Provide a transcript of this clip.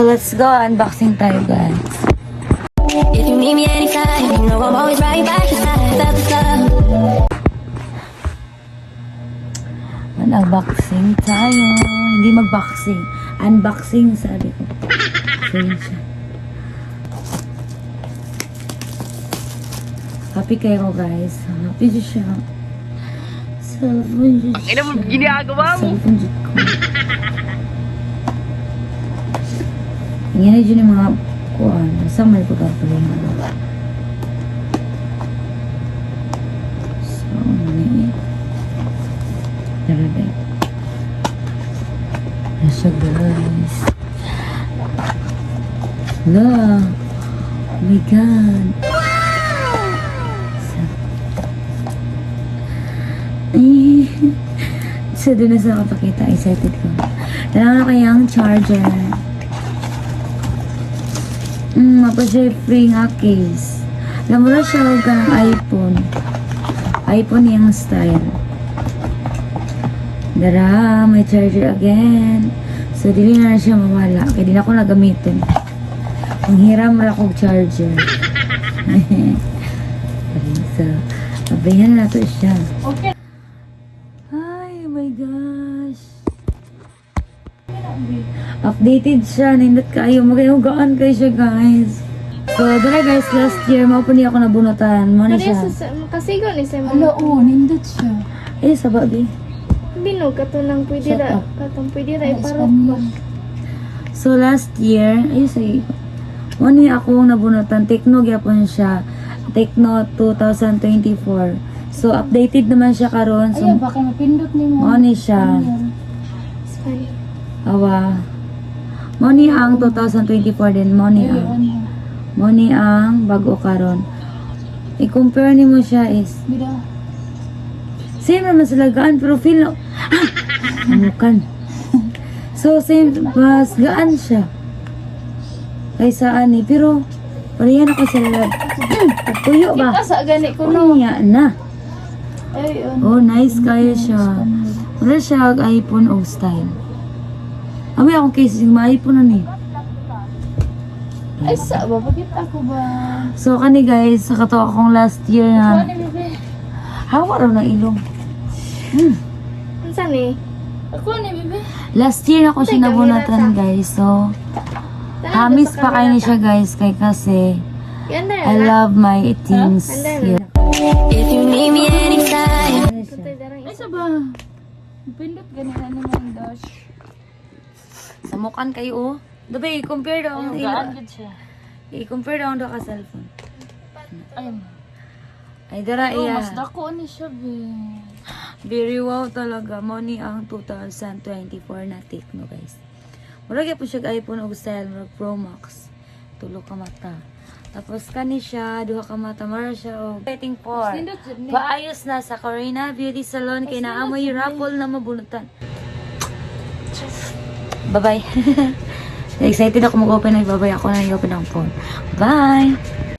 Let's go, unboxing tayo guys. If you need me anytime, you know I'm always right by your side. Without the love. Unboxing tayo. Hindi magboxing. Unboxing sabi ko. So yun siya. Happy kayo guys. Happy din siya. Cellphone dyan siya. Ina mo, ginagawa mo. Cellphone dyan ko. Yan na dyan yung mga kuwan. Nasa may pagkapaling. So, ano Tara nasa guys. La. Oh my God. So, doon na sa kapakita. Excited ko. Tara na kayang charger. Mapa siya free nga case. Alam mo na siya huwag ka ng iPhone. iPhone yung style. Dara, may charger again. So, dili na siya mawala. Kaya di na ako nagamitin. Ang hiram na akong charger. So, abayan na to siya. Okay. Ay, oh my gosh. Updated siya. Nindot kayo. Magayon kayo siya, guys. So, dara guys, last year, maupuni ako nabunutan. Mo na siya. Kasigo ni sa Ano, nindot siya. Eh, sa babi. binog katunang pwede Shut ra up. katong pwede ra iparok ba. So, last year, ay, say, muna akong nabunutan. Tecno gyapon siya. Tecno 2024. So, updated naman siya karon. So, Ayaw, baka mapindot ni mo. Money siya. Sorry. Awa. Money ang 2024 din. Money ang bago karon. I-compare ni mo siya is Bida. same naman sa lagaan pero feel na amukan. So same mas gaan siya. Kaysa ani pero pareha na ko sa lag. Tuyo ba? Asa gani ko no. Unya na. Ay, Oh, nice kaya siya. Wala siya ang iPhone o style. Ami akong case yung iPhone na ni. Ay, sa ba? Bakit ako ba? So kani guys, sa kato akong last year Ano na ni bebe? hawa raw ng ilong. Unsa ni? Ako ni bebe. Last year ako siya nabunatan guys. So, hamis pa kayo ni siya guys. Kay kasi, Yan na. I love my things. Huh? Yeah. If you need me anytime. Tutay darang Ay, isa. sa ba? Pindot gani na naman dash. Samukan kayo oh. Dabi, compare daw ang Ayun, gaan gud siya. I-compare daw daw ka cellphone. Ay, Ay, dara oh, iya. mas dako ni siya be. Very wow talaga. Money ang 2024 na Tecno guys. Murag po siya iPhone og style. Murag Pro Max. Tulo ka mata. Tapos kani siya, duha ka mata. Mara siya og waiting for. Pindot jud ni. Paayos na sa Corina Beauty Salon kay naamoy raffle na mabunutan. Bye-bye. Excited ako mag-open na. Bye-bye ako na i-open ang phone. Bye!